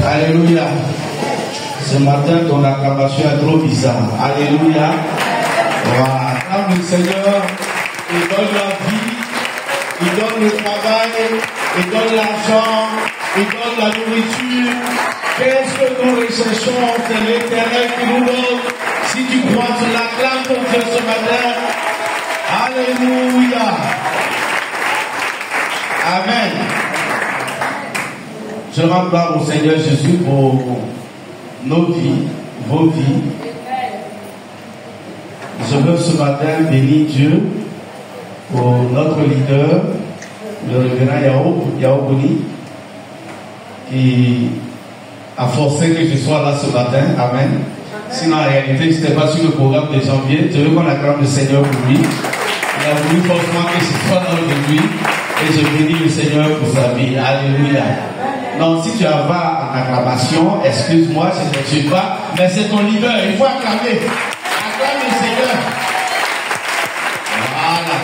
Alléluia. Ce matin, ton acclamation est trop bizarre. Alléluia. Voilà. Acclame le Seigneur. Il donne la vie, il donne le travail, il donne l'argent, il donne la nourriture. Qu'est-ce que nous recherchons? C'est l'Éternel qui nous donne. Si tu crois, tu l'acclames ton Dieu ce matin. Alléluia. Amen. Je rends gloire au Seigneur Jésus pour nos vies, vos vies. Je veux ce matin bénir Dieu pour notre leader, le révérend Yaoboni, qui a forcé que je sois là ce matin. Amen. Sinon, en réalité, je n'étais pas sur le programme de janvier. Je veux qu'on acclame le Seigneur pour lui. Il a voulu forcément que je sois là aujourd'hui. Et je bénis le Seigneur pour sa vie. Alléluia. Donc, si tu vas en acclamation, excuse-moi, je ne suis pas, mais c'est ton leader. Il faut acclamer. Acclame le Seigneur. Voilà.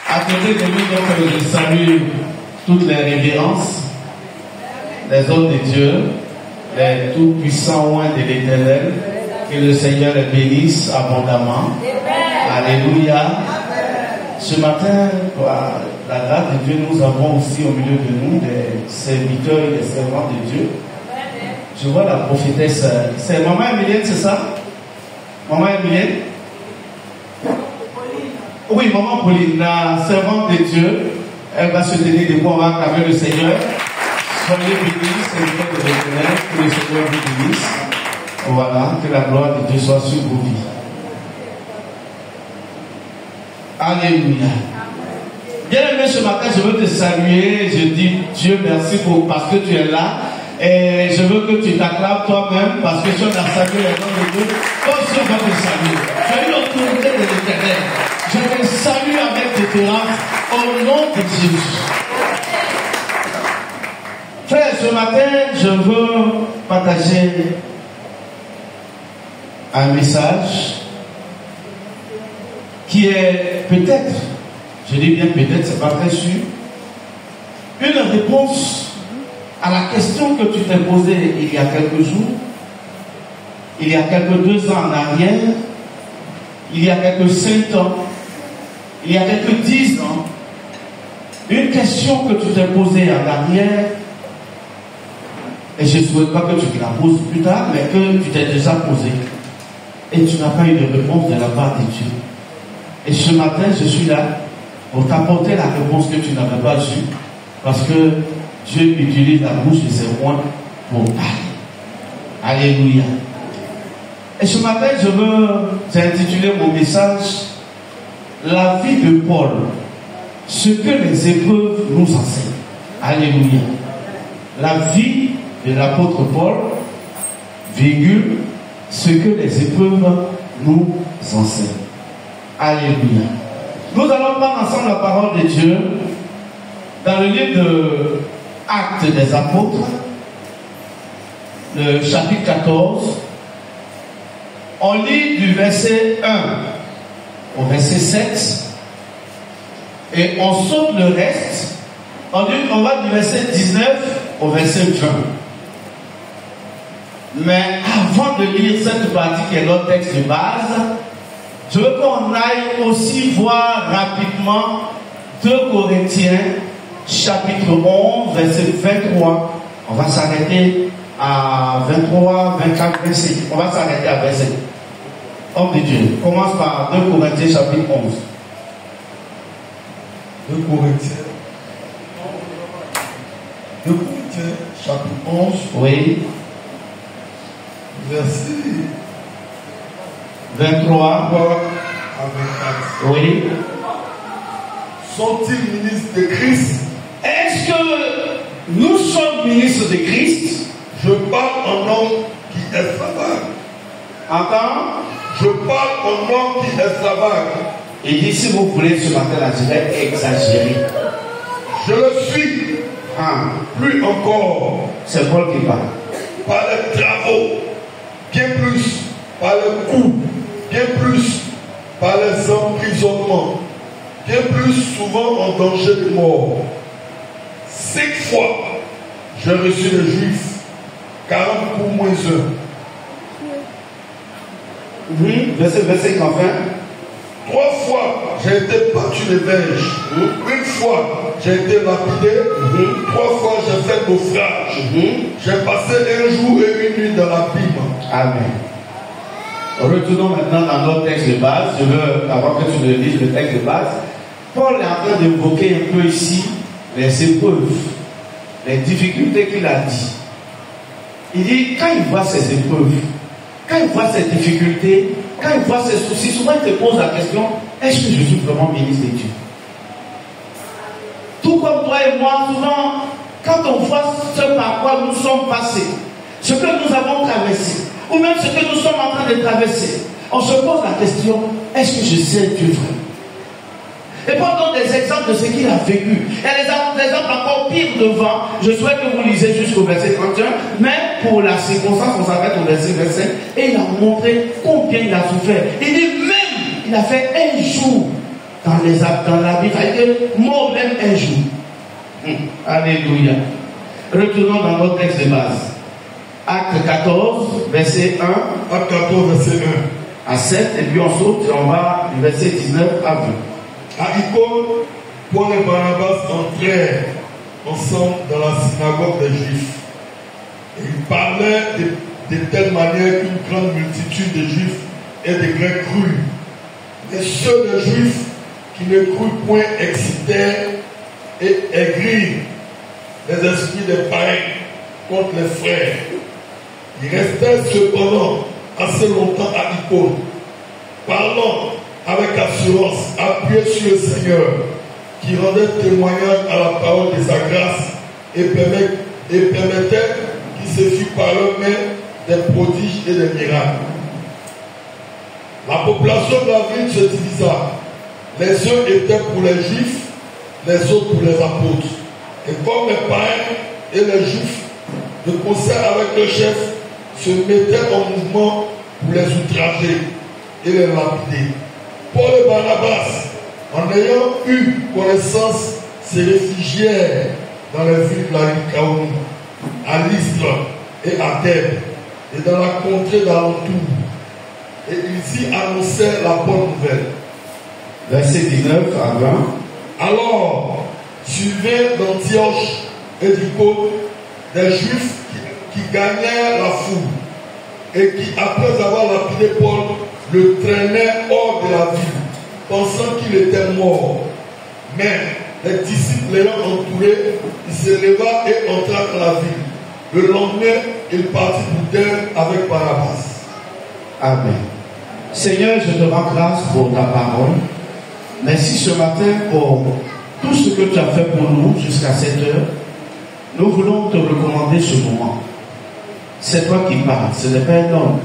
À côté de lui, donc, je salue toutes les révérences, les hommes de Dieu, les tout-puissants oints de l'Éternel. Que le Seigneur les bénisse abondamment. Alléluia. Ce matin, par la grâce de Dieu, nous avons aussi au milieu de nous des serviteurs et des servants de Dieu. Je vois la prophétesse. C'est Maman Emilienne, c'est ça? Maman Emilienne? Oui, Maman Pauline, la servante de Dieu. Elle va se tenir debout, on va acclamer le Seigneur. Soyez bénis, serviteurs de l'Éternel, que le Seigneur vous bénisse. Voilà, que la gloire de Dieu soit sur vos vies. Alléluia. Bien aimé, ce matin, je veux te saluer. Je dis Dieu merci parce que tu es là. Et je veux que tu t'acclames toi-même parce que tu as salué les noms de Dieu. Comme si on va te saluer. Tu as eu l'autorité de l'Éternel. Je te salue avec déterrence au nom de Jésus. Frère, ce matin, je veux partager un message qui est peut-être, je dis bien peut-être, c'est pas très sûr, une réponse à la question que tu t'es posée il y a quelques jours, il y a quelques 2 ans en arrière, il y a quelques 5 ans, il y a quelques 10 ans, une question que tu t'es posée en arrière, et je ne souhaite pas que tu te la poses plus tard, mais que tu t'es déjà posée, et tu n'as pas eu de réponse de la part de Dieu. Et ce matin, je suis là pour t'apporter la réponse que tu n'avais pas eue, parce que Dieu utilise la bouche de ses rois pour parler. Alléluia. Et ce matin, j'ai intitulé mon message La vie de Paul, ce que les épreuves nous enseignent. Alléluia. La vie de l'apôtre Paul, virgule, ce que les épreuves nous enseignent. Alléluia. Nous allons prendre ensemble la parole de Dieu dans le livre de Actes des Apôtres, le chapitre 14. On lit du verset 1 au verset 7 et on saute le reste. On va du verset 19 au verset 20. Mais avant de lire cette partie qui est notre texte de base, je veux qu'on aille aussi voir rapidement 2 Corinthiens, chapitre 11, verset 23. On va s'arrêter à 23, 24, 26. On va s'arrêter à verset. Homme de Dieu, commence par 2 Corinthiens, chapitre 11. 2 Corinthiens, chapitre 11. Oui. Verset 23 à 24. Oui. Sont-ils ministres de Christ? Est-ce que nous sommes ministres de Christ? Je parle en homme qui esclavage. Entends? Je parle en homme qui esclavage. Il dit, si vous voulez ce matin là, je vais exagérer. Je le suis. Plus encore. C'est Paul qui parle. Par les travaux. Bien plus. Par les coups. Bien plus. Par les emprisonnements. Bien plus souvent en danger de mort. 5 fois, j'ai reçu les Juifs. 40 pour moins 1. Verset enfin. 3 fois, j'ai été battu de verge. 1 fois, j'ai été lapidé. 3 fois, j'ai fait naufrage. J'ai passé 1 jour et 1 nuit dans l'abîme. Amen. Retournons maintenant dans notre texte de base. Je veux, avant que tu me lises le texte de base, Paul est en train d'évoquer un peu ici les épreuves, les difficultés qu'il a dit. Il dit, quand il voit ces épreuves, quand il voit ces difficultés, quand il voit ces soucis, souvent il te pose la question, est-ce que je suis vraiment ministre de Dieu? Tout comme toi et moi, souvent, quand on voit ce par quoi nous sommes passés, ce que nous avons traversé, ou même ce que nous sommes en train de traverser, on se pose la question, est-ce que je sais Dieu vraiment? Et pendant des exemples de ce qu'il a vécu, il y a des exemples encore pires devant. Je souhaite que vous lisez jusqu'au verset 31, mais pour la circonstance, on s'arrête au verset 25, et il a montré combien il a souffert. Il dit même, il a fait 1 jour dans la vie, il a été mort même 1 jour. Alléluia. Retournons dans notre texte de base. Acte 14, verset 1. Acte 14, verset 1 à 7, et puis on saute et on va du verset 19 à 20. À Icône, Paul et Barnabas entrèrent ensemble dans la synagogue des Juifs. Et ils parlaient de telle manière qu'une grande multitude de Juifs et de Grecs crurent. Et ceux des Juifs qui ne crurent point excitèrent et aigrirent les esprits des païens contre les frères. Ils restèrent cependant assez longtemps à Icône, parlant avec assurance, appuyé sur le Seigneur, qui rendait témoignage à la parole de sa grâce et permettait qu'il se fît par eux mêmes des prodiges et des miracles. La population de la ville se divisa. Les uns étaient pour les Juifs, les autres pour les apôtres. Et comme les païens et les Juifs, de concert avec le chef, se mettaient en mouvement pour les outrager et les lapider. Paul et Barnabas, en ayant eu connaissance, se réfugièrent dans les villes de la Lycaonie, à Lystre et à Thèbes, et dans la contrée d'alentour. Et ils y annonçaient la bonne nouvelle. Verset 19 à 20. Alors, survinrent d'Antioche et d'Icône des Juifs qui gagnèrent la foule, et qui, après avoir lapidé Paul, le traînaient hors de la ville, pensant qu'il était mort. Mais les disciples l'ayant entouré, il se leva et entra dans la ville. Le lendemain, il partit pour Thèbes avec Barnabas. Amen. Seigneur, je te rends grâce pour ta parole. Merci ce matin pour tout ce que tu as fait pour nous jusqu'à cette heure. Nous voulons te recommander ce moment. C'est toi qui parles, ce n'est pas un homme.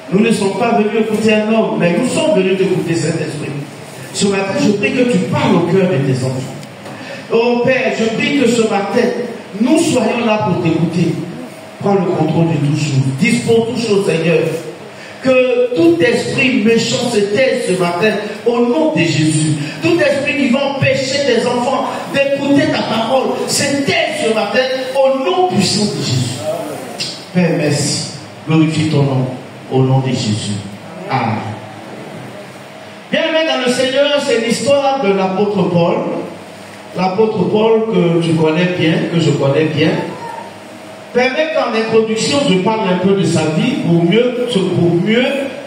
Nous ne sommes pas venus écouter un homme, mais nous sommes venus t'écouter, Saint-Esprit. Ce matin, je prie que tu parles au cœur de tes enfants. Oh Père, je prie que ce matin, nous soyons là pour t'écouter. Prends le contrôle de tout chose. Dispose tout chose, Seigneur. Que tout esprit méchant se taise ce matin au nom de Jésus. Tout esprit qui va empêcher tes enfants d'écouter ta parole se taise ce matin au nom puissant de Jésus. Père, merci. Glorifie ton nom au nom de Jésus. Amen. Bien-aimé dans le Seigneur, c'est l'histoire de l'apôtre Paul. L'apôtre Paul que tu connais bien, que je connais bien. Permets qu'en introduction, je parle un peu de sa vie pour mieux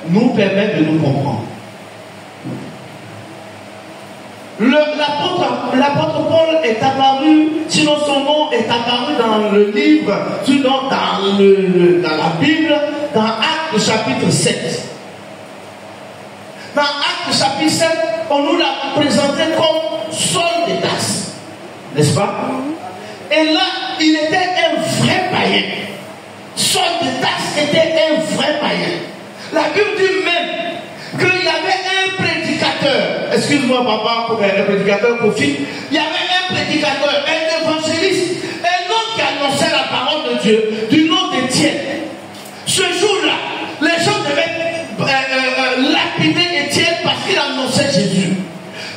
nous permettre de nous comprendre. L'apôtre Paul est apparu, sinon son nom est apparu dans le livre, sinon dans la Bible, dans Actes chapitre 7. chapitre 7, on nous l'a présenté comme Saul de Tarse. N'est-ce pas? Et là, il était un vrai païen. Saul de Tarse était un vrai païen. La Bible dit même qu'il y avait un prédicateur. Excuse-moi, papa, pour un prédicateur, pour fille. Il y avait un prédicateur, un évangéliste, un homme qui annonçait la parole de Dieu, du nom d'Étienne. Ce jour-là, les gens devaient lapider Étienne parce qu'il annonçait Jésus.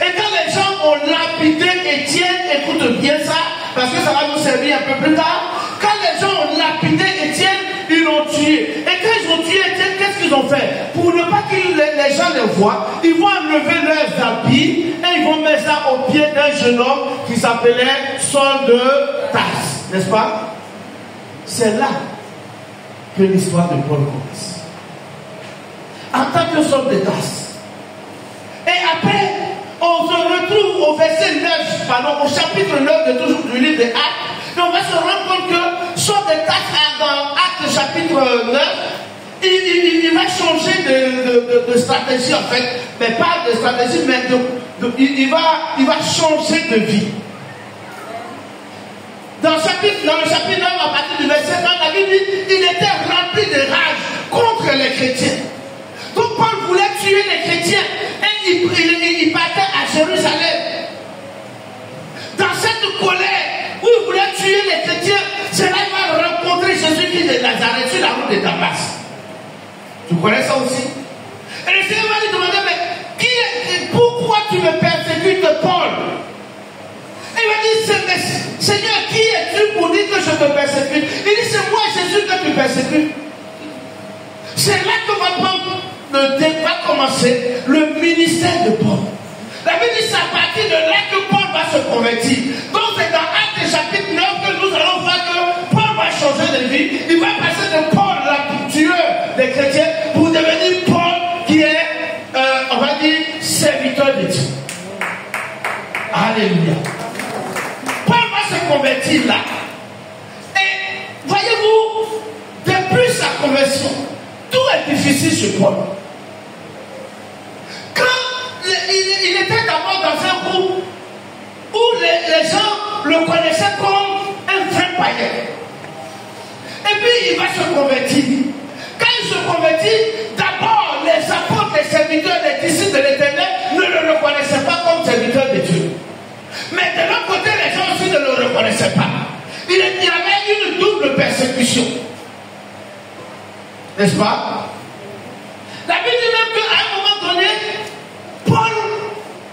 Et quand les gens ont lapidé Étienne, écoute bien ça, parce que ça va nous servir un peu plus tard. Quand les gens ont lapidé Étienne, ils l'ont tué. Et quand ils ont tué Étienne, qu'est-ce qu'ils ont fait? Pour ne pas que les gens le voient, ils vont enlever leurs habits et ils vont mettre ça au pied d'un jeune homme qui s'appelait Saul de Tarse. N'est-ce pas? C'est là que l'histoire de Paul commence. En tant que Saul de Tarse. Et après, on se retrouve au verset 9, pardon, au chapitre 9 du livre des Actes. Et on va se rendre compte que Saul de Tarse, dans Actes chapitre 9, il va changer de stratégie en fait. Mais pas de stratégie, mais il va changer de vie. Dans le chapitre 9, à partir du verset 9, la Bible dit il était rempli de rage contre les chrétiens. Donc Paul voulait tuer les chrétiens et il partait à Jérusalem. Dans cette colère où il voulait tuer les chrétiens, c'est là qu'il va rencontrer Jésus-Christ de Nazareth sur la route de Damas. Tu connais ça aussi? Et le Seigneur va lui demander, mais pourquoi tu me persécutes, Paul? Et il va dire, Seigneur, qui es-tu pour dire que je te persécute? Il dit, c'est moi Jésus que tu persécutes. C'est là que va commencer le ministère de Paul. La Bible dit, c'est à partir de là que Paul va se convertir. Donc c'est dans Actes chapitre 9 que nous allons voir que Paul va changer de vie. Il va passer de Paul, la tueur des chrétiens, pour devenir Paul qui est, on va dire, serviteur de Dieu. Alléluia. Paul va se convertir là. Et voyez-vous, depuis sa conversion, tout est difficile chez Paul. Quand il était d'abord dans un groupe où les gens le connaissaient comme un vrai païen. Et puis il va se convertir. Quand il se convertit, d'abord les apôtres, les serviteurs, les disciples de l'Éternel ne le reconnaissaient pas comme serviteur de Dieu. Mais de l'autre côté, les gens aussi ne le reconnaissaient pas. Il y avait une double persécution. N'est-ce pas? La Bible dit même qu'à un moment donné, Paul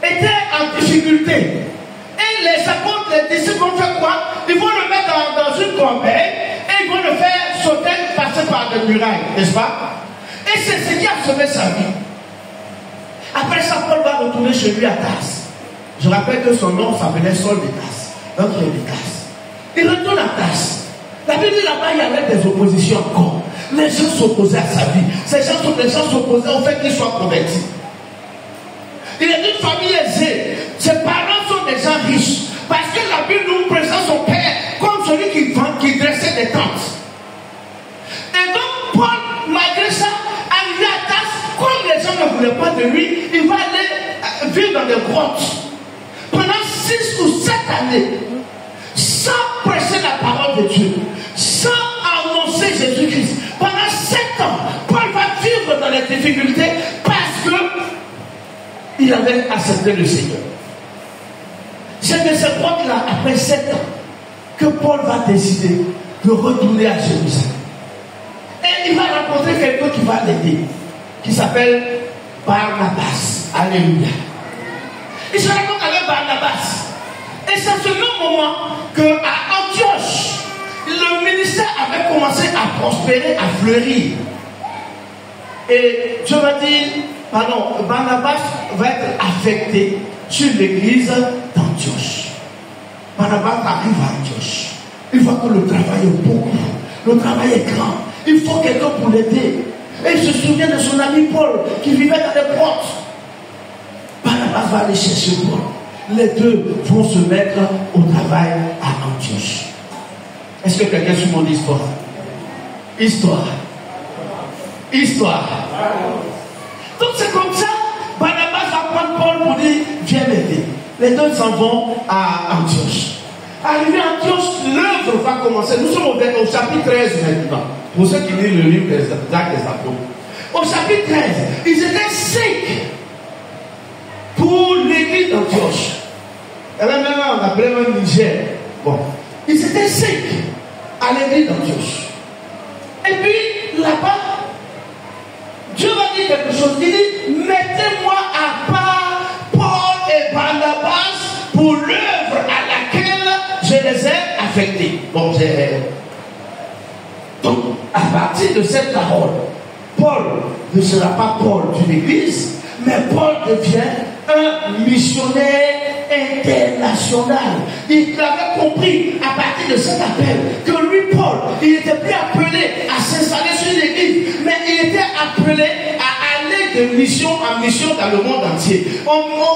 était en difficulté. Et les apôtres, les disciples vont faire quoi? Ils vont le mettre dans une corbeille et ils vont le faire sauter, passer par des murailles. N'est-ce pas? Et c'est ce qui a sauvé sa vie. Après ça, Paul va retourner chez lui à Tarse. Je rappelle que son nom s'appelait Saul de Tarse. Donc il est de Tarse. Il retourne à Tarse. La Bible dit là-bas, il y avait des oppositions encore. Les gens s'opposaient à sa vie. Les gens s'opposaient au fait qu'il soit converti. Il est d'une famille aisée. Ses parents sont des gens riches. Parce que la Bible nous présente son père comme celui qui dressait des tentes. Et donc, Paul, malgré ça, arrivé à Tarse, comme les gens ne voulaient pas de lui, il va aller vivre dans des grottes. Pendant 6 ou 7 années, sans prêcher la parole de Dieu, sans annoncer Jésus-Christ. Pendant 7 ans, Paul va vivre dans les difficultés parce que il avait accepté le Seigneur. C'est de cette grotte-là, après 7 ans, que Paul va décider de retourner à Jérusalem. Et il va rencontrer quelqu'un qui va l'aider, qui s'appelle Barnabas. Alléluia. Il se rencontre avec Barnabas. Et c'est à ce même moment qu'à Antioche, le ministère avait commencé à prospérer, à fleurir. Et je vais dire, Barnabas va être affecté sur l'église d'Antioche. Barnabas arrive à Antioche. Il voit que le travail est beaucoup. Le travail est grand. Il faut quelqu'un pour l'aider. Et il se souvient de son ami Paul qui vivait dans les grottes. Barnabas va aller chercher Paul. Les deux vont se mettre au travail à Antioche. Est-ce que quelqu'un suit mon histoire? Histoire. Donc c'est comme ça, Barnabas va pour dire viens m'aider. Les deux s'en vont à Antioche. Arrivé à Antioche, l'œuvre va commencer. Nous sommes au chapitre 13 maintenant. Pour ceux qui lisent le livre des Actes des Apôtres. Au chapitre 13, ils étaient 5 pour l'église d'Antioche. Et là maintenant, on appelle même Niger. Bon, ils étaient 5 à l'église d'Antioche. Et puis, là-bas, Dieu va dire quelque chose. Il dit, mettez-moi à part Paul et Barnabas pour l'œuvre à laquelle je les ai affectés. Donc, à partir de cette parole, Paul ne sera pas Paul d'une église, mais Paul devient un missionnaire international. Il avait compris à partir de cet appel que lui, Paul, il n'était plus appelé à s'installer sur une église, mais il était appelé à aller de mission en mission dans le monde entier.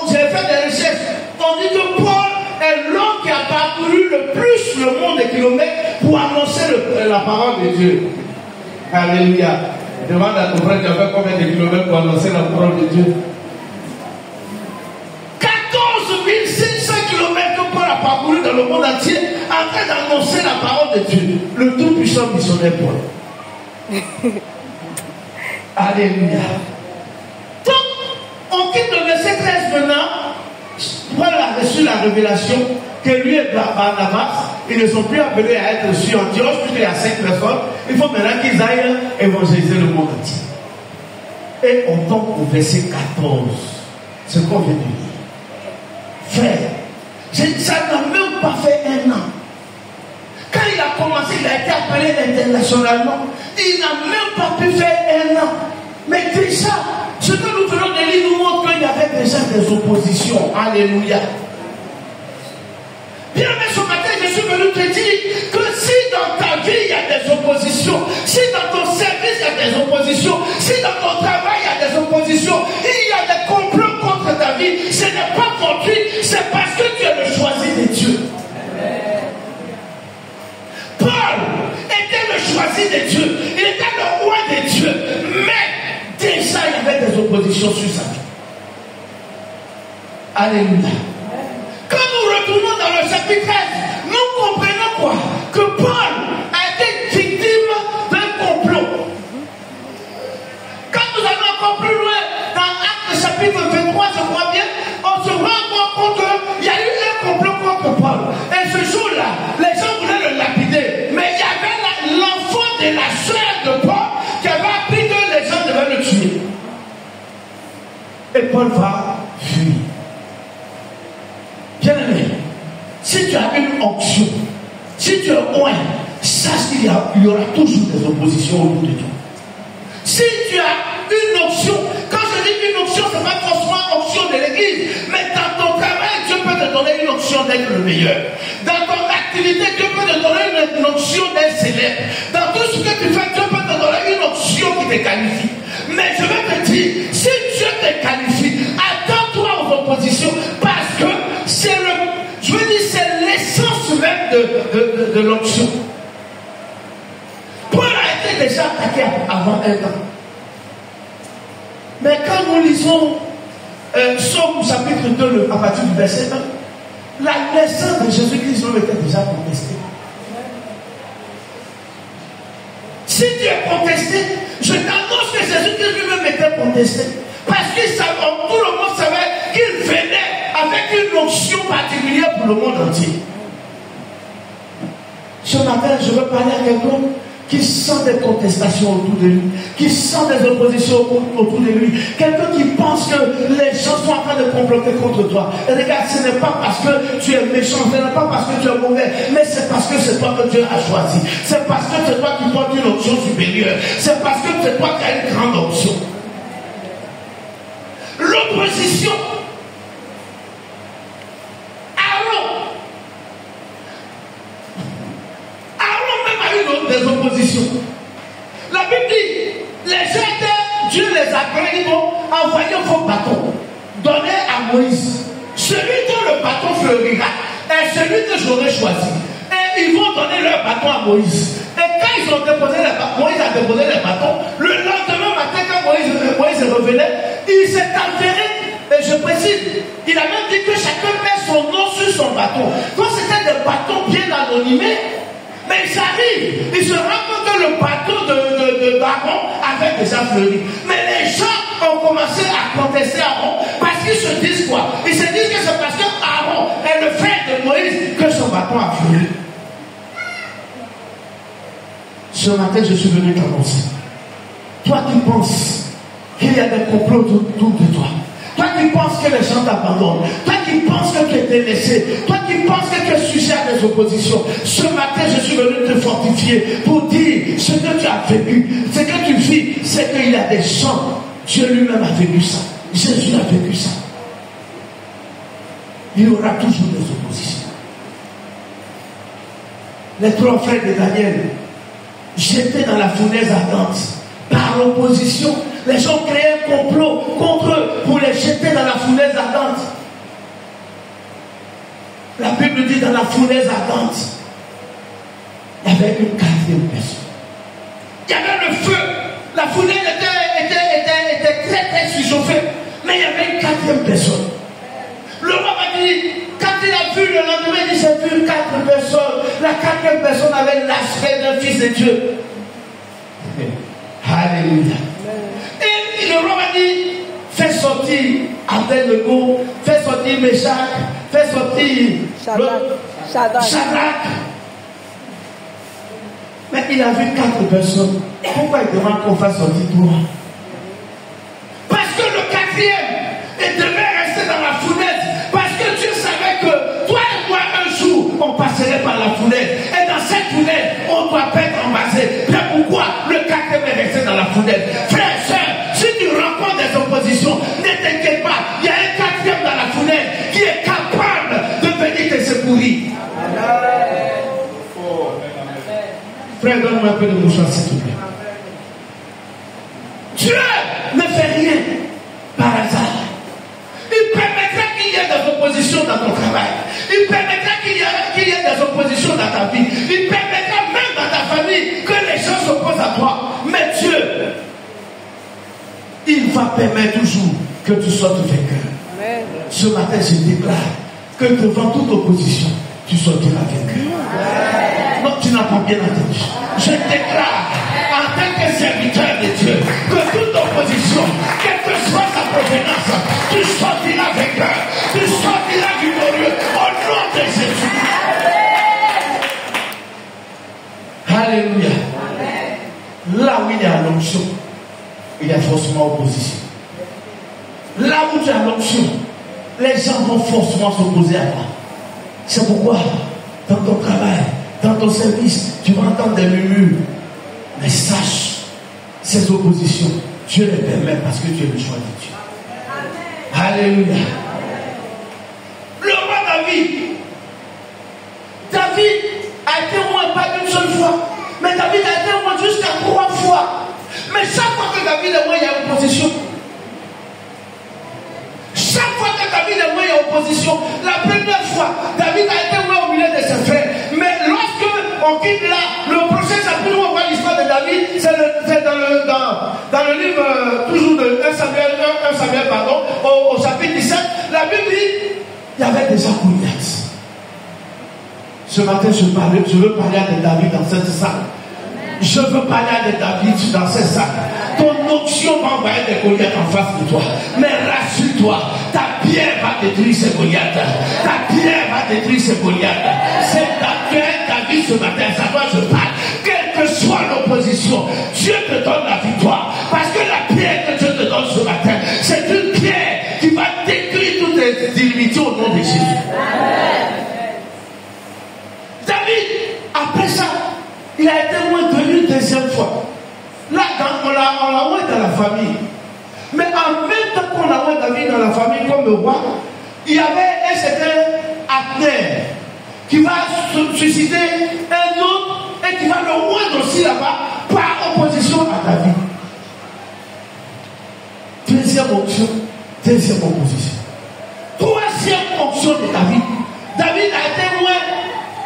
J'ai fait des recherches. On dit que Paul est l'homme qui a parcouru le plus le monde des kilomètres pour annoncer la parole de Dieu. Alléluia. Demande à ton frère, tu as fait combien de kilomètres pour annoncer la parole de Dieu? 14 500 kilomètres que Paul a parcouru dans le monde entier en train d'annoncer la parole de Dieu. Le tout-puissant missionnaire Paul. Alléluia. Donc, on quitte le verset 13 maintenant. Paul a reçu la révélation que lui et Barnabas, ils ne sont plus appelés à être sur Antioche, puisqu'il y a 5 personnes. Il faut maintenant qu'ils aillent évangéliser le monde entier. Et on tombe au verset 14. Ce qu'on vient de dire. Frère, ça n'a même pas fait un an. Quand il a commencé, il a été appelé internationalement. Il n'a même pas pu faire un an. Mais déjà, ce que nous venons de lire nous montre qu'il y avait déjà des oppositions. Alléluia. Bien, mais ce matin, je suis venu te dire que si dans ta vie il y a des oppositions, si dans ton service il y a des oppositions, si dans ton travail il y a des oppositions, il y a des complots contre ta vie, ce n'est pas fortuit, c'est parce que tu es le choisi de Dieu. Paul était le choisi de Dieu, il était le roi de Dieu, mais déjà il y avait des oppositions sur sa vie. Alléluia. Quand nous retournons dans le chapitre 13, nous comprenons quoi? Que Paul a été victime d'un complot. Quand nous allons encore plus loin, dans Actes chapitre 23, je crois bien, on se rend compte qu'il y a eu un complot contre Paul. Et ce jour-là, les gens voulaient le lapider. Mais il y avait l'enfant de la sœur de Paul qui avait appris que les gens devaient le tuer. Et Paul va fuir. Bien-aimé, si tu as une onction, si tu es loin, sache qu'il y aura toujours des oppositions autour de toi. Si tu as une onction, quand je dis une onction, ce n'est pas forcément onction de l'église, mais dans ton travail, Dieu peut te donner une onction d'être le meilleur. Dans ton activité, Dieu peut te donner une onction d'être célèbre. Dans tout ce que tu fais, Dieu peut te donner une onction qui te qualifie. Mais je vais te dire, si Dieu te qualifie, attends-toi aux oppositions, parce que c'est l'essence même de l'onction. Paul a été déjà attaqué avant un an. Mais quand nous lisons Somme chapitre 2 à partir du verset 1, la naissance de Jésus-Christ nous était déjà contestée. Si tu es contesté, je t'annonce que Jésus-Christ lui-même était contesté. Parce que tout le monde savait qu'il venait avec une onction particulière pour le monde entier. Ce matin, je veux parler à quelqu'un qui sent des contestations autour de lui, qui sent des oppositions autour de lui, quelqu'un qui pense que les gens sont en train de comploter contre toi. Et regarde, ce n'est pas parce que tu es méchant, ce n'est pas parce que tu es mauvais, mais c'est parce que c'est toi que Dieu a choisi. C'est parce que c'est toi qui portes une option supérieure. C'est parce que c'est toi qui as une grande option. L'opposition. Des oppositions. La Bible dit, les gens, Dieu les a créés, ils vont envoyer vos bâtons, donner à Moïse. Celui dont le bâton fleurira est celui que j'aurais choisi. Et ils vont donner leur bâton à Moïse. Et quand ils ont déposé les bâtons, Moïse a déposé les bâtons, le lendemain matin, quand Moïse revenait, il s'est enterré. Et je précise, il a même dit que chacun met son nom sur son bâton. Donc c'était des bâtons bien anonymés. Mais il s'arrive, il se rend compte que le bâton d'Aaron avait déjà fleuri. Mais les gens ont commencé à contester Aaron parce qu'ils se disent quoi? Ils se disent que c'est parce que Aaron est le frère de Moïse que son bâton a fleuri. Ce matin, je suis venu t'annoncer. Toi qui penses qu'il y a des complots autour de toi. Toi qui penses que les gens t'abandonnent. Toi qui penses que tu es délaissé. Toi qui penses que tu es sujet à des oppositions. Ce matin, je suis venu te fortifier pour dire ce que tu as vécu. Ce que tu vis, c'est qu'il y a des gens. Dieu lui-même a vécu ça. Jésus a vécu ça. Il y aura toujours des oppositions. Les 3 frères de Daniel, jetés dans la fournaise ardente, par l'opposition, les gens créaient un complot contre eux pour les jeter dans la fournaise ardente. La Bible dit dans la fournaise ardente, il y avait une 4e personne. Il y avait le feu. La fournaise était très très surchauffée. Mais il y avait une 4e personne. Le roi m'a dit, quand il a vu le lendemain, il dit j'ai vu 4 personnes. La 4e personne avait l'aspect d'un fils de Dieu. Alléluia. Et le roi m'a dit, fais sortir Abednego, fais sortir Meshach, fais sortir Shadrach. Mais il a vu 4 personnes. Pourquoi il demande qu'on fasse sortir toi? Parce que le 4e, il devait rester dans la fournaise. Parce que Dieu savait que toi et moi, un jour, on passerait par la fournaise. Et dans cette fournaise, on doit pas être embasé. Bien pourquoi le 4e est resté dans la fournaise? Frère, soeur, si tu rencontres des oppositions, ne t'inquiète pas. Il y a un 4e dans la fournaise qui est capable de venir te secourir. Frère, donne-moi un peu de mouchoir, s'il te plaît. Dieu ne fait rien par hasard. Il permettra qu'il y ait des oppositions dans ton travail. Il permettra qu'il y ait des oppositions dans ta vie. Il permettra même dans ta famille que les gens s'opposent à toi. Mais Dieu, il va permettre toujours que tu sortes vainqueur. Amen. Ce matin, je déclare que devant toute opposition, tu sortiras vainqueur. Non, tu n'as pas bien entendu. Je déclare en tant que serviteur de Dieu que toute opposition, quelle que soit sa provenance, tu sortiras vainqueur, tu sortiras victorieux au nom de Jésus. Alléluia. Là où il y a l'onction, il y a forcément opposition. Là où tu as l'onction, les gens vont forcément s'opposer à toi. C'est pourquoi, dans ton travail, dans ton service, tu vas entendre des murmures. Mais sache, ces oppositions, Dieu les permet parce que tu es le choix de Dieu. Amen. Alléluia. Le roi David a été roi pas une seule fois, mais David a été roi jusqu'à 3 fois. Mais chaque fois que David est roi, il y a opposition. Chaque fois que David est roi, il y a opposition. La première fois, David a été roi au milieu de ses frères. Mais lorsque on quitte là, le prochain chapitre où on voit l'histoire de David, c'est dans le livre toujours de 1 Samuel, au chapitre 17. La Bible dit, il y avait déjà Goliath. Ce matin, je veux parler à David dans cette salle. Je veux parler à David dans cette salle. Ton onction va envoyer des Goliaths en face de toi. Mais rassure-toi, ta pierre va détruire ces Goliaths. Ta pierre va détruire ces Goliaths. C'est ta pierre, David, ce matin, ça doit se parler. Quelle que soit l'opposition, Dieu te donne la victoire. Parce que la pierre que Dieu te donne ce matin, c'est une pierre qui va détruire toutes les inimitiés au nom de Jésus. David, après ça, il a été moins venu une 2e fois. Là, on l'a oué dans la famille. Mais en même temps qu'on l'a oué David dans la famille comme le roi, il y avait un certain Abner qui va susciter un autre et qui va le ouer aussi là-bas par opposition à David. 2e option, 2e opposition. 3e option de David. David a été oué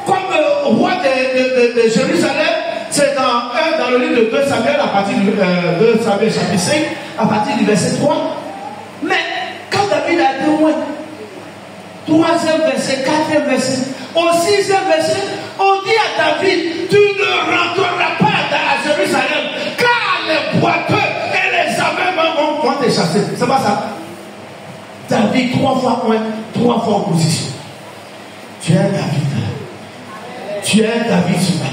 comme roi de Jérusalem. C'est dans le livre de 2 Samuel, à partir du 2 Samuel chapitre 5, à partir du verset 3. Mais quand David a 3e verset, 4e verset, au 6e verset, on dit à David, tu ne rentreras pas à Jérusalem, car les boiteux et les aveugles vont te chasser. C'est pas ça? David, 3 fois moins, 3 fois opposition. Tu es un David. Tu es un David ce matin.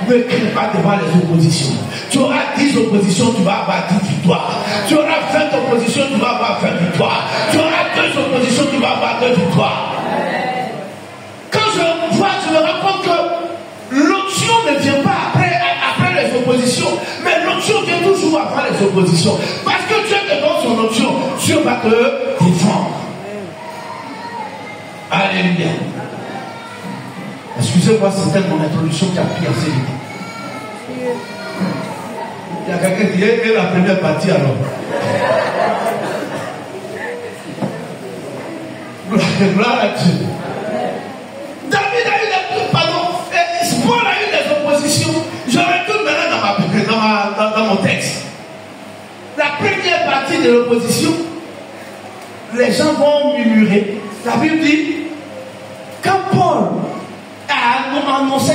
Ne crie pas devant les oppositions. Tu auras 10 oppositions, tu vas avoir 10 victoires. Tu auras 20 oppositions, tu vas avoir 20 victoires. Tu auras 2 oppositions, tu vas avoir 2 victoires. Quand je vois, je me rends compte que l'onction ne vient pas après les oppositions, mais l'onction vient toujours avant les oppositions. Parce que Dieu te donne son onction, Dieu va te défendre. Alléluia. Excusez-moi, c'était mon introduction qui a pris assez vite. Il y a quelqu'un qui dit, et la première partie alors. Gloire à Dieu. David a eu Paul a eu des oppositions. Je retourne maintenant dans mon texte. La première partie de l'opposition, les gens vont murmurer. La Bible dit, quand Paul a annoncé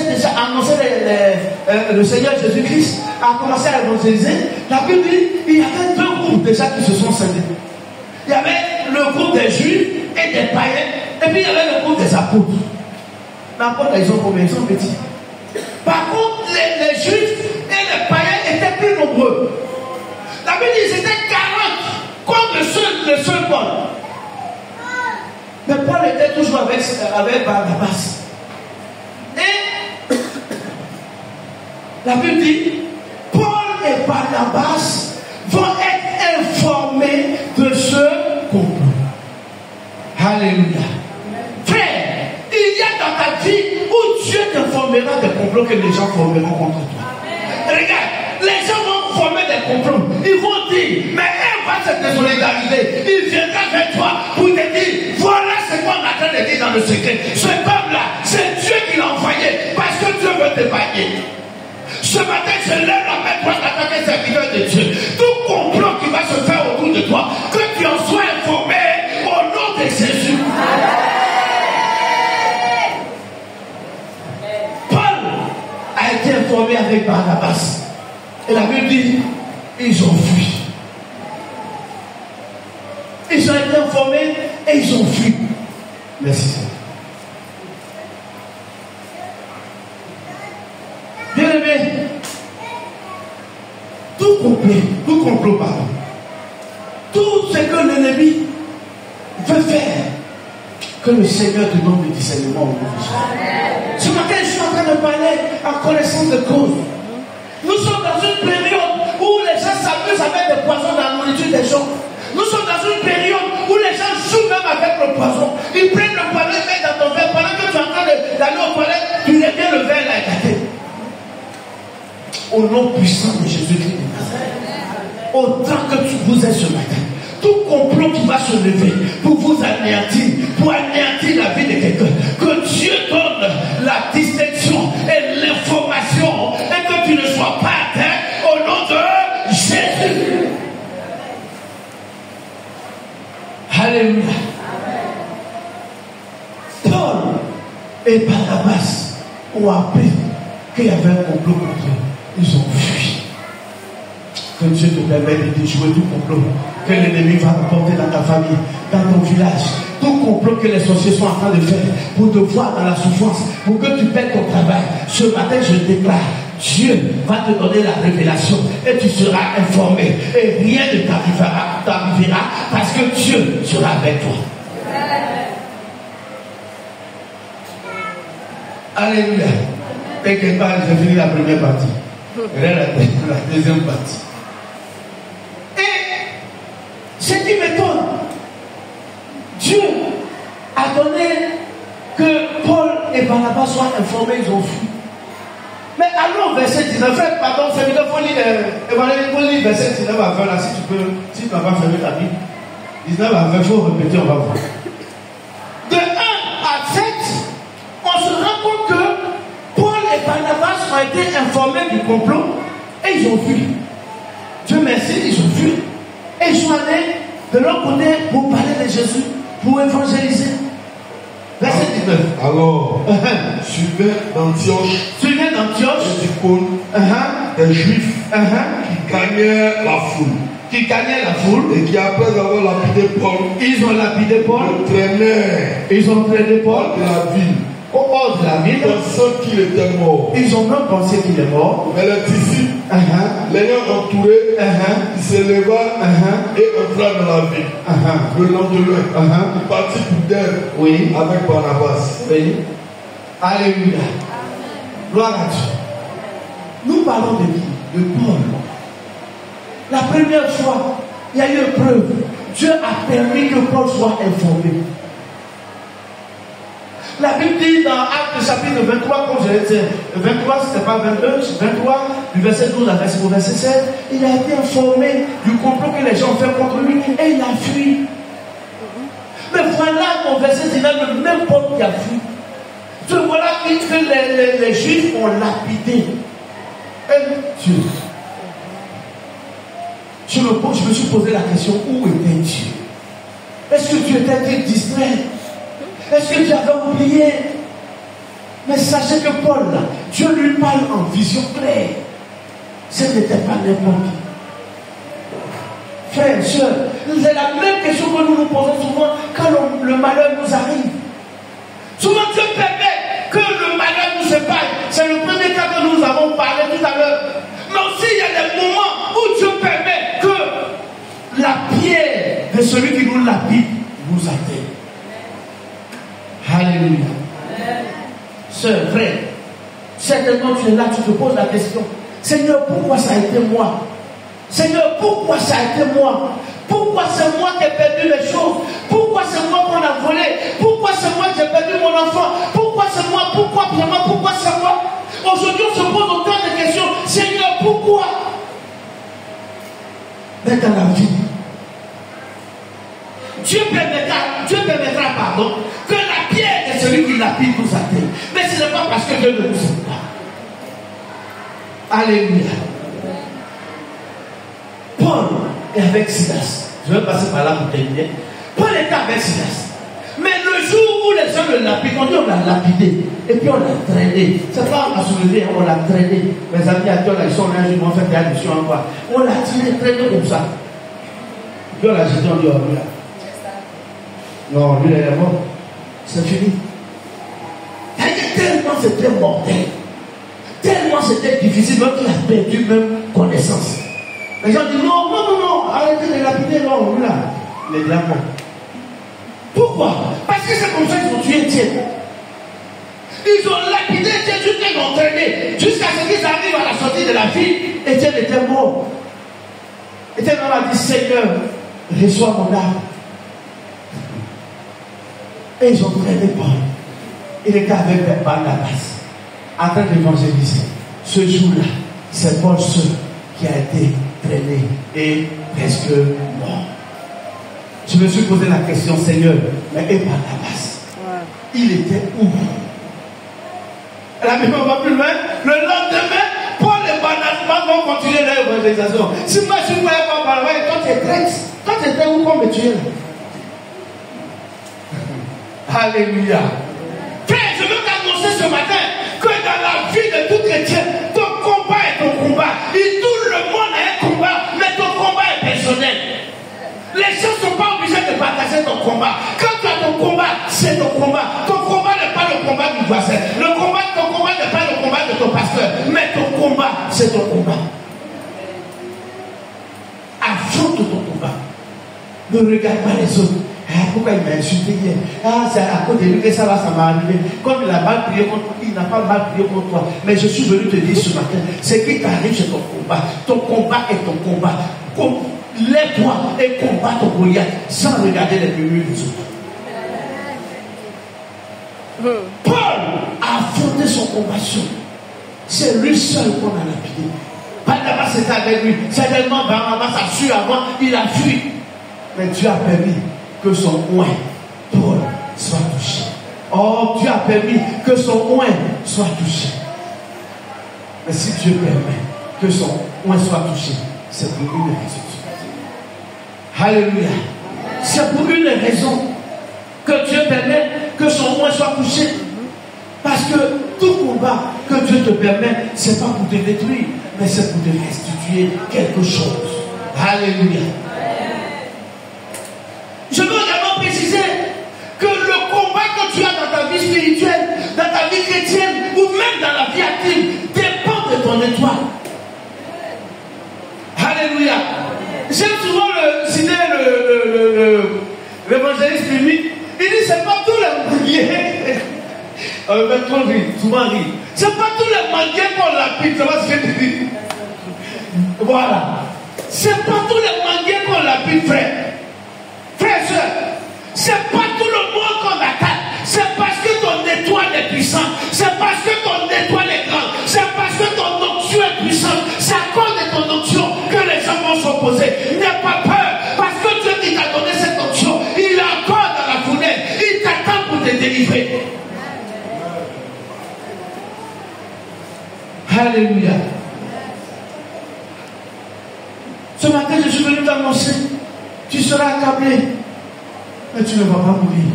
le Seigneur Jésus-Christ, a commencé à évangéliser, la Bible dit, il y avait 2 groupes déjà qui se sont scindés. Il y avait le groupe des Juifs et des païens, et puis il y avait le groupe des apôtres. Les apôtres, ils ont combien? Ils sont petits. Par contre, les Juifs et les païens étaient plus nombreux. La Bible dit, ils étaient 40 contre le seul Paul. Mais Paul était toujours avec Barnabas. Et la Bible dit, Paul et Barnabas vont être informés de ce complot. Alléluia. Frère, il y a dans ta vie où Dieu t'informera des complots que les gens formeront contre toi. Regarde, les gens vont former des complots. Ils vont dire, mais elle va se désolidariser. Il viendra vers toi pour te dire, voilà ce qu'on a train de dire dans le secret. Cet homme-là, c'est Dieu qui l'a envoyé parce que Dieu veut t'épargner. Ce matin, je lève la main pour attaquer serviteur de Dieu. Tout complot qui va se faire autour de toi, que tu en sois informé au nom de Jésus. Paul a été informé avec Barnabas. Et la Bible dit, ils ont fui. Ils ont été informés et ils ont fui. Merci Seigneur. Bien aimé, tout complot, pardon. Tout ce que l'ennemi veut faire, que le Seigneur te donne le discernement au nom de Jésus. Ce matin, je suis en train de parler en connaissance de cause. Nous sommes dans une période où les gens s'amusent avec des poisons dans la nourriture des gens. Nous sommes dans une période où les gens jouent même avec le poison. Ils prennent le poison, ils mettent dans ton verre. Pendant que tu es en train d'aller au toilette, tu reviens le verre là éclaté. Au nom puissant de Jésus-Christ de Nazareth, autant que vous êtes ce matin, tout complot qui va se lever pour vous anéantir, pour anéantir la vie de quelqu'un, que Dieu donne la distinction et l'information et que tu ne sois pas atteint au nom de Jésus. Alléluia. Paul et Barnabas ont appris qu'il y avait un complot contre eux. Ils ont fui. Que Dieu te permette de déjouer tout complot que l'ennemi va apporter dans ta famille, dans ton village. Tout complot que les sorciers sont en train de faire pour te voir dans la souffrance, pour que tu perdes ton travail. Ce matin, je déclare, Dieu va te donner la révélation et tu seras informé. Et rien ne t'arrivera parce que Dieu sera avec toi. Alléluia. Quelque part, j'ai fini la première partie. La deuxième partie. Et ce qui m'étonne, Dieu a donné que Paul et Barnabas soient informés, ils ont fui. Mais allons au verset 19, pardon, c'est bien, il faut lire verset 19 à 20 là, si tu n'as pas fermé ta Bible. 19 à 20, il faut répéter, on va voir. De 1 à 7, on se rend compte que Paul et Barnabas ont été informés du complot et ils ont fui. Dieu merci, ils ont fui. Et ils sont allés de l'autre côté pour parler de Jésus, pour évangéliser. 19. Alors, survint d'Antioche et d'Icône des Juifs qui gagnaient la foule. Et qui, après avoir lapidé Paul, ils ont lapidé Paul. Ils ont traîné Paul de la ville. Au bord de la ville. Pensant qu'il était mort. Ils ont même pensé qu'il est mort. Mais les disciples, l'ayant entouré, il se leva et entra dans la ville. Le lendemain, il partit pour Derbe avec Barnabas. Oui. Alléluia. Gloire à Dieu. Nous parlons de qui? De Paul. La première fois, il y a eu une preuve. Dieu a permis que Paul soit informé. La Bible dit dans Actes chapitre 23, comme je l'ai dit, 23, c'était pas 22, c'est 23, du verset 12 au verset 16, il a été informé du complot que les gens ont fait contre lui et il a fui. Mais voilà au verset 19, le même Paul qui a fui. Voilà que les Juifs ont lapidé. Et Dieu. Je me suis posé la question, où était Dieu? Est-ce que Dieu était distrait? Est-ce que Dieu avait oublié? Mais sachez que Paul, là, Dieu lui parle en vision claire. Ce n'était pas n'importe qui. Frères et sœurs, c'est la même question que nous nous posons souvent quand le malheur nous arrive. Souvent Dieu permet que le malheur nous sépare. C'est le premier cas que nous avons parlé tout à l'heure. Mais aussi il y a des moments où Dieu permet que la pierre de celui qui nous lapide nous atteigne. Alléluia. Sœur, frère, certainement tu es là, tu te poses la question. Seigneur, pourquoi ça a été moi? Seigneur, pourquoi ça a été moi? Pourquoi c'est moi qui ai perdu les choses? Pourquoi c'est moi qu'on a volé? Pourquoi c'est moi qui ai perdu mon enfant? Pourquoi c'est moi? Pourquoi c'est moi? Aujourd'hui on se pose autant de questions. Seigneur, pourquoi? Mais dans la vie, Dieu permettra, pardon, que la pierre de celui qui lapide nous atteigne. Mais ce n'est pas parce que Dieu ne nous aime pas. Alléluia. Paul est avec Silas. Je vais passer par là pour terminer. Paul était avec Silas. Mais le jour où les gens le lapident, on dit on l'a lapidé. Et puis on l'a traîné. C'est pas on a soulevé, on l'a traîné. Mes amis à toi, ils sont là, ils vont faire des additions en quoi. On l'a traîné comme ça. Puis on l'a jeté, on dit oh, là. Non, lui, il est mort. C'est fini. Tellement c'était mortel. Tellement c'était difficile, même qu'il a perdu même connaissance. Les gens disent non, arrêtez de lapider, non, lui là. Il est déjà mort. Pourquoi? Parce que c'est comme ça qu'ils ont tué Étienne. Ils ont lapidé Étienne jusqu'à qu'ils l'ont traîné. Jusqu'à ce qu'ils arrivent à la sortie de la ville, Étienne était mort. Étienne a dit Seigneur, reçois mon âme. Et ils ont traîné Paul. Il était avec Barnabas, en train d'évangéliser. Ce jour-là, c'est Paul seul qui a été traîné et presque mort. Je me suis posé la question, Seigneur, mais et Barnabas, il était où? La Bible va plus loin. Le lendemain, Paul et Barnabas vont continuer leur évangélisation. Si moi je ne voyais pas Barnabas, toi tu es grec. Toi tu étais où pour me tuer? Alléluia. Frère, je veux t'annoncer ce matin que dans la vie de tout chrétien, ton combat est ton combat. Et tout le monde a un combat, mais ton combat est personnel. Les gens ne sont pas obligés de partager ton combat. Quand tu as ton combat, c'est ton combat. Ton combat n'est pas le combat du voisin. Ton combat n'est pas le combat de ton pasteur. Mais ton combat, c'est ton combat. Affronte ton combat. Ne regarde pas les autres. Pourquoi il m'a insulté hier? C'est à cause de lui que ça m'est arrivé. Comme il a mal prié contre toi, il n'a pas mal prié contre toi. Mais je suis venu te dire ce matin, ce qui t'arrive, c'est ton combat. Ton combat est ton combat. Lève-toi et combat ton Goliath sans regarder les murmures des autres. Paul a affronté son combat seul. C'est lui seul qu'on a lapidé. Barnabas était avec lui. Certainement, Barnabas a su avant, il a fui. Mais Dieu a permis que son oint, Paul, soit touché. Oh, Dieu a permis que son oint soit touché. Mais si Dieu permet que son oint soit touché, c'est pour une raison. Alléluia. C'est pour une raison que Dieu permet que son oin soit touché. Parce que tout combat que Dieu te permet, ce n'est pas pour te détruire, mais c'est pour te restituer quelque chose. Alléluia. Je veux également préciser que le combat que tu as dans ta vie spirituelle, dans ta vie chrétienne, ou même dans la vie active, dépend de ton étoile. Alléluia. J'aime souvent citer l'évangéliste biblique. Il dit, c'est pas tous les manguiers. Souvent rit. C'est pas tous les manguiers qu'on lapide. Ça va ce que tu dis. Voilà. C'est pas tous les manguiers qu'on lapide, frère. Frère et soeur. C'est pas tout le monde qu'on attaque. C'est parce que ton étoile est puissante. C'est parce que ton étoile est grande. C'est parce que ton onction est puissante. C'est à cause de ton onction que les gens vont s'opposer. N'aie pas peur. Parce que Dieu qui t'a donné cette onction, il est encore dans la fournaise. Il t'attend pour te délivrer. Alléluia. Ce matin, je suis venu t'annoncer. Tu seras accablé. Mais tu ne vas pas mourir.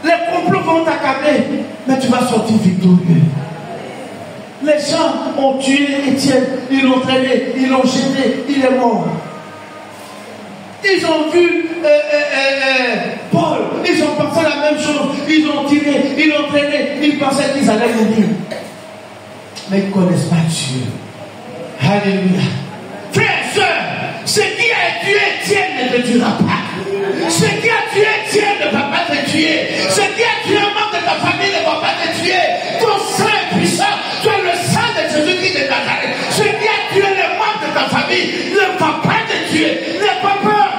Les complots vont t'accabler, mais tu vas sortir victorieux. Les gens ont tué Étienne, ils l'ont traîné, ils l'ont jeté, il est mort. Ils ont vu Paul, ils ont pensé la même chose, ils ont tiré, ils l'ont traîné, ils pensaient qu'ils allaient mourir. Mais ils ne connaissent pas Dieu. Alléluia. Frères et sœurs, ce qui a tué Étienne ne te tuera pas. Ce qui a tué Étienne ne va pas te tuer. Ce qui a tué un membre de ta famille ne va pas te tuer. Ton sang est puissant. Tu as le sang de Jésus-Christ de Nazareth. Ce qui a tué les membres de ta famille ne va pas te tuer. N'aie pas peur.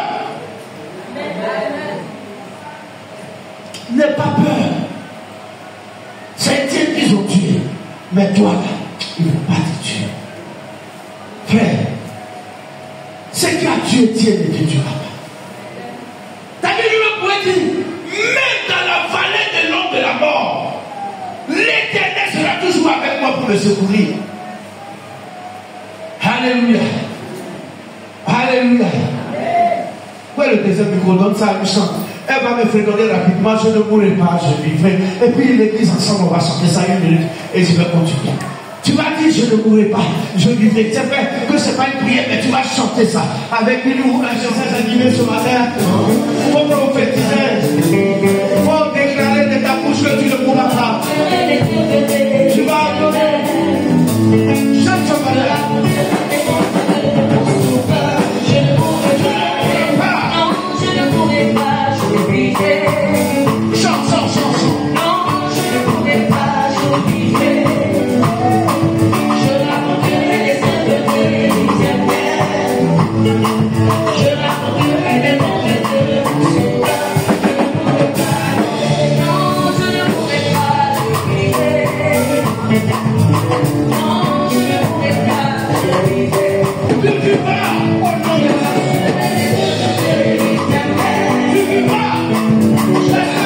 N'aie pas peur. C'est Étienne qu'ils ont tué. Mais toi, ils ne vont pas te tuer. Frère, ce qui a tué Étienne ne te tuera pas. C'est-à-dire, je pourrais dire, même dans la vallée de l'ombre de la mort, l'Éternel sera toujours avec moi pour me secourir. Alléluia. Alléluia. Où est le deuxième micro? Donne ça à lui chante. Elle va me fréquenter rapidement, je ne mourrai pas, je vivrai. Et puis l'église ensemble, on va chanter ça 1 minute et je vais continuer. Tu vas dire, je ne mourrai pas, je vivrai. C'est vrai que ce n'est pas une prière, mais tu vas chanter ça. Avec nous, la chanson animée ce matin. Il faut prophétiser. Il faut déclarer de ta bouche que tu ne mourras pas. Tu vas adorer. Chante ce matin. Je ne mourrai pas. Non, je ne mourrai pas, je vivrai. Chanson. Non, je ne mourrai pas, je vivrai. Je raconterai les bons de mon sauveur. Non, je ne mourrai pas, je vivrai. Non, je ne mourrai pas, je vivrai. Tu vivras au nom de Jésus. Tu vivras. Je serai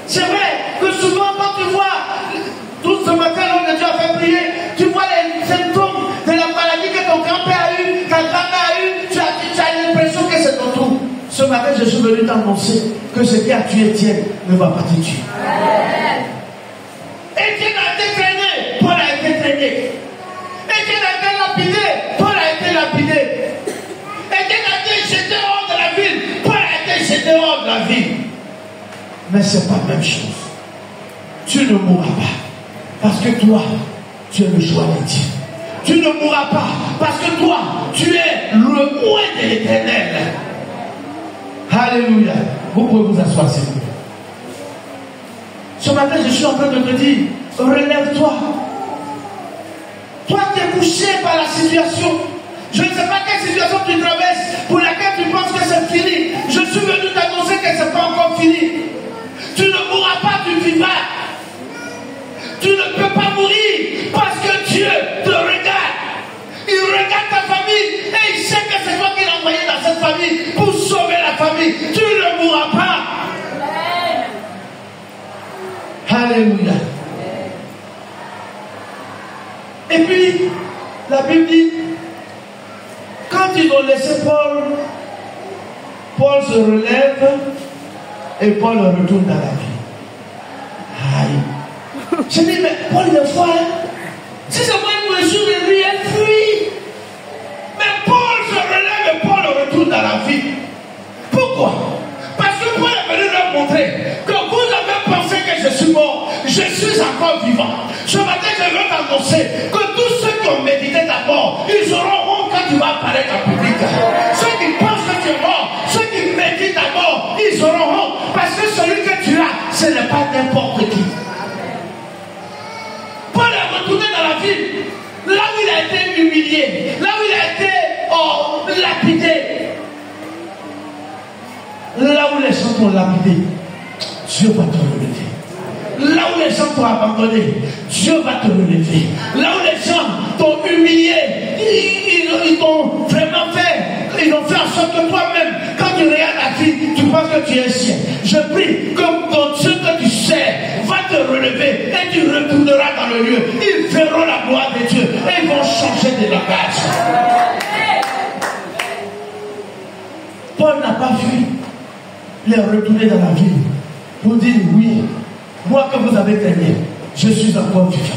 c'est vrai que souvent quand tu vois tout ce matin l'homme de Dieu a fait prier, tu vois les symptômes de la maladie que ton grand-père a eu, ta grand-mère a eu, tu as l'impression que c'est ton tour. Ce matin je suis venu t'annoncer que ce qui a tué Étienne ne va pas te tuer. Étienne a été traîné, Paul a été traîné. Étienne a été lapidé, Paul a été lapidé. Étienne a été jeté hors de la ville, Paul a été jeté hors de la ville. Mais ce n'est pas la même chose. Tu ne mourras pas. Parce que toi, tu es le choix de Dieu. Tu ne mourras pas. Parce que toi, tu es le oint de l'Éternel. Alléluia. Vous pouvez vous asseoir, s'il vous plaît. Ce matin, je suis en train de te dire, relève-toi. Toi qui es touché par la situation. Je ne sais pas quelle situation tu traverses, pour laquelle tu penses fini. Je suis venu t'annoncer que ce n'est pas encore fini. Tu ne mourras pas, tu vivras. Tu ne peux pas mourir parce que Dieu te regarde. Il regarde ta famille et il sait que c'est toi qui l'as envoyé dans cette famille pour sauver la famille. Tu ne mourras pas. Alléluia. Et puis, la Bible dit, quand ils ont laissé Paul, Paul se relève et Paul retourne dans la vie. Aïe. Je dis, mais Paul, il est fort, hein? Si c'est moi une mesure de lui, elle fuit. Mais Paul se relève et Paul retourne dans la vie. Pourquoi? Parce que Paul est venu leur montrer que vous avez pensé que je suis mort, je suis encore vivant. Ce matin, je veux t'annoncer que tous ceux qui ont médité ta mort, ils auront honte quand tu vas apparaître en public. Ceux qui pensent que tu es mort, ceux qui méditent ta mort, ils auront honte. Parce que celui que tu as, ce n'est pas n'importe qui. Paul est retourné dans la ville, là où il a été humilié, là où il a été lapidé. Là où les gens t'ont lapidé, Dieu va te relever. Là où les gens t'ont abandonné, Dieu va te relever. Là où les gens t'ont humilié, ils t'ont vraiment fait, ils ont fait en sorte que toi-même, quand tu regardes la vie, tu penses que tu es sien. Je prie que ton Dieu que tu sers va te relever et tu retourneras dans le lieu. Ils verront la gloire de Dieu et ils vont changer de langage. Paul n'a pas fui. Il est retourné dans la ville pour dire oui, moi que vous avez aimé, je suis encore vivant.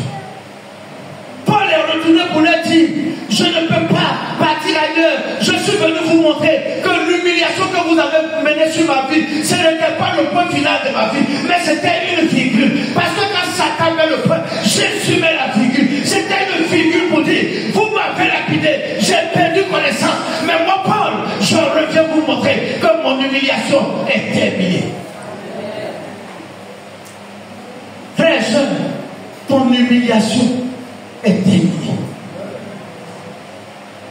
Paul est retourné pour leur dire, je ne peux pas partir ailleurs. Je suis venu vous montrer que l'humiliation que vous avez menée sur ma vie, ce n'était pas le point final de ma vie, mais c'était une virgule. Parce que quand Satan met le point, Jésus met la virgule. C'était une virgule pour dire, vous m'avez lapidé, j'ai perdu connaissance. Mais moi, Paul, je reviens vous montrer que mon humiliation est terminée. Frère et soeur, ton humiliation est terminée.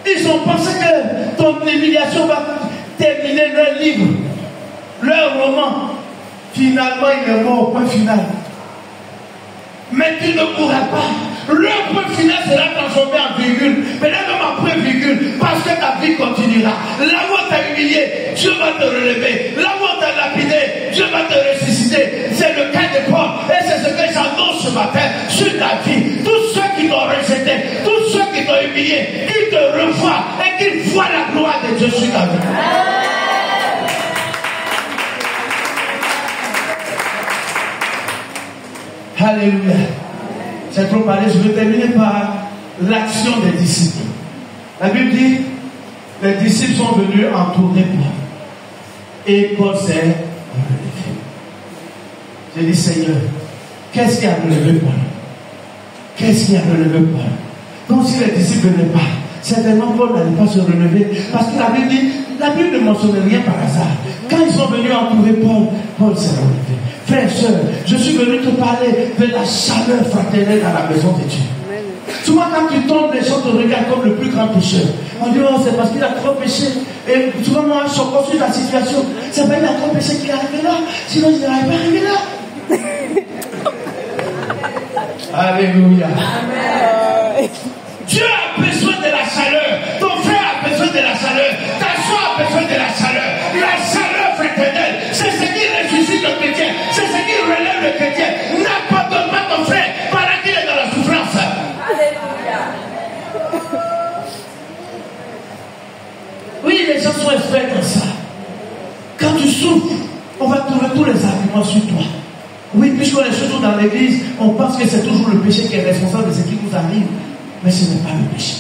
Ils ont pensé que ton humiliation va terminer leur livre, leur roman. Finalement, il est mort au point final. Mais tu ne pourras pas. Leur point final sera transformé en virgule. Mais là, même après virgule, parce que ta vie continuera. Là où on t'a humilié, Dieu va te relever. Là où on t'a lapidé, Dieu va te ressusciter. C'est le cas de Paul. Et c'est ce que j'annonce ce matin sur ta vie. Tous ceux qui t'ont rejeté, tous ceux qui t'ont humilié, qu'ils te revoient et qu'ils voient la gloire de Dieu sur ta vie. Alléluia. C'est trop parlé. Je vais terminer par l'action des disciples. La Bible dit, les disciples sont venus entourer Paul. Et Paul s'est relevé. J'ai dit, Seigneur, qu'est-ce qui a relevé Paul? Qu'est-ce qui a relevé Paul? Donc si les disciples ne venaient pas, certainement Paul n'allait pas se relever. Parce que la Bible ne mentionne rien par hasard. Quand ils sont venus entourer Paul, Paul s'est relevé. Frère et soeur, je suis venu te parler de la chaleur fraternelle à la maison de Dieu. Souvent quand tu tombes, les gens te regardent comme le plus grand pécheur. On dit, oh, c'est parce qu'il a trop péché. Et souvent, moi, je choque sur la situation. C'est pas qu'il a trop péché qu'il est arrivé là. Sinon, il n'aurait pas arrivé là. Alléluia. Amen. Dieu a besoin de la chaleur. Ton frère a besoin de la chaleur. Ta soeur a besoin de la chaleur. La chaleur fraternelle, c'est ce qui ressuscite le chrétien. C'est ce qui relève le chrétien. N'abandonne pas ton frère pendant qu'il est dans la souffrance. Alléluia. Oui, les gens sont experts dans ça. Quand tu souffres, on va trouver tous les arguments sur toi. Oui, puisqu'on est surtout dans l'église, on pense que c'est toujours le péché qui est responsable de ce qui nous arrive. Mais ce n'est pas le péché.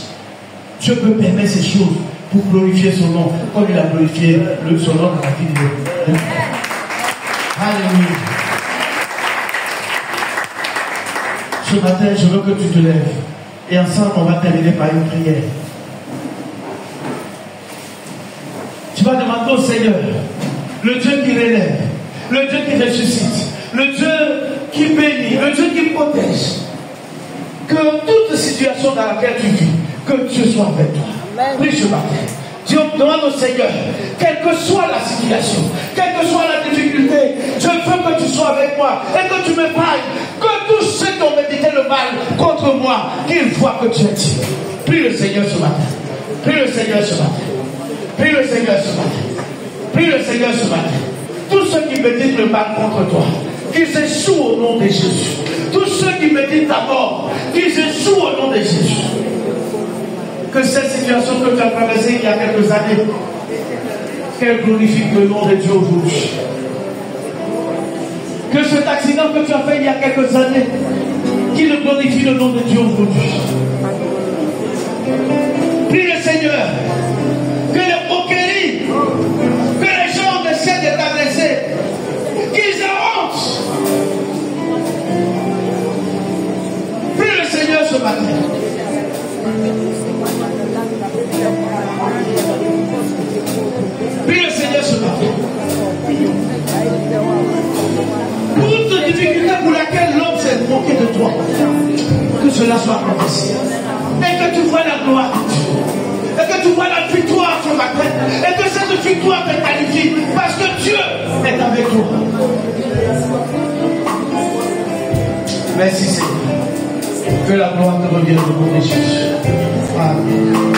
Dieu peut permettre ces choses pour glorifier son nom, comme il a glorifié son nom dans la vie de Dieu. Alléluia. Ce matin, je veux que tu te lèves. Et ensemble, on va terminer par une prière. Tu vas demander au Seigneur, le Dieu qui relève, le Dieu qui ressuscite, le Dieu qui bénit, le Dieu qui protège, que toute situation dans laquelle tu vis, que Dieu soit avec toi. Prie ce matin. Demande au Seigneur, quelle que soit la situation, quelle que soit la difficulté, je veux que tu sois avec moi et que tu me parles, que tous ceux qui ont médité le mal contre moi, qu'ils voient que tu es Dieu. Prie le Seigneur ce matin. Prie le Seigneur ce matin. Prie le Seigneur ce matin. Prie le Seigneur ce matin. Tous ceux qui méditent le mal contre toi, qu'ils échouent au nom de Jésus. Tous ceux qui méditent ta mort, qu'ils échouent au nom de Jésus. Que cette situation que tu as traversée il y a quelques années, qu'elle glorifie le nom de Dieu aujourd'hui. Que cet accident que tu as fait il y a quelques années, qu'il glorifie le nom de Dieu aujourd'hui. Prie le Seigneur, que les moqueries, que les gens essaient de t'adresser, qu'ils aient honte. Prie le Seigneur ce matin. Prie le Seigneur ce matin. Pour toute difficulté pour laquelle l'homme s'est moqué de toi, que cela soit renversé. Et que tu vois la gloire de Dieu. Et que tu vois la victoire ce matin. Et que cette victoire te qualifie. Parce que Dieu est avec toi. Merci Seigneur. Que la gloire te revienne au nom de Jésus. Amen.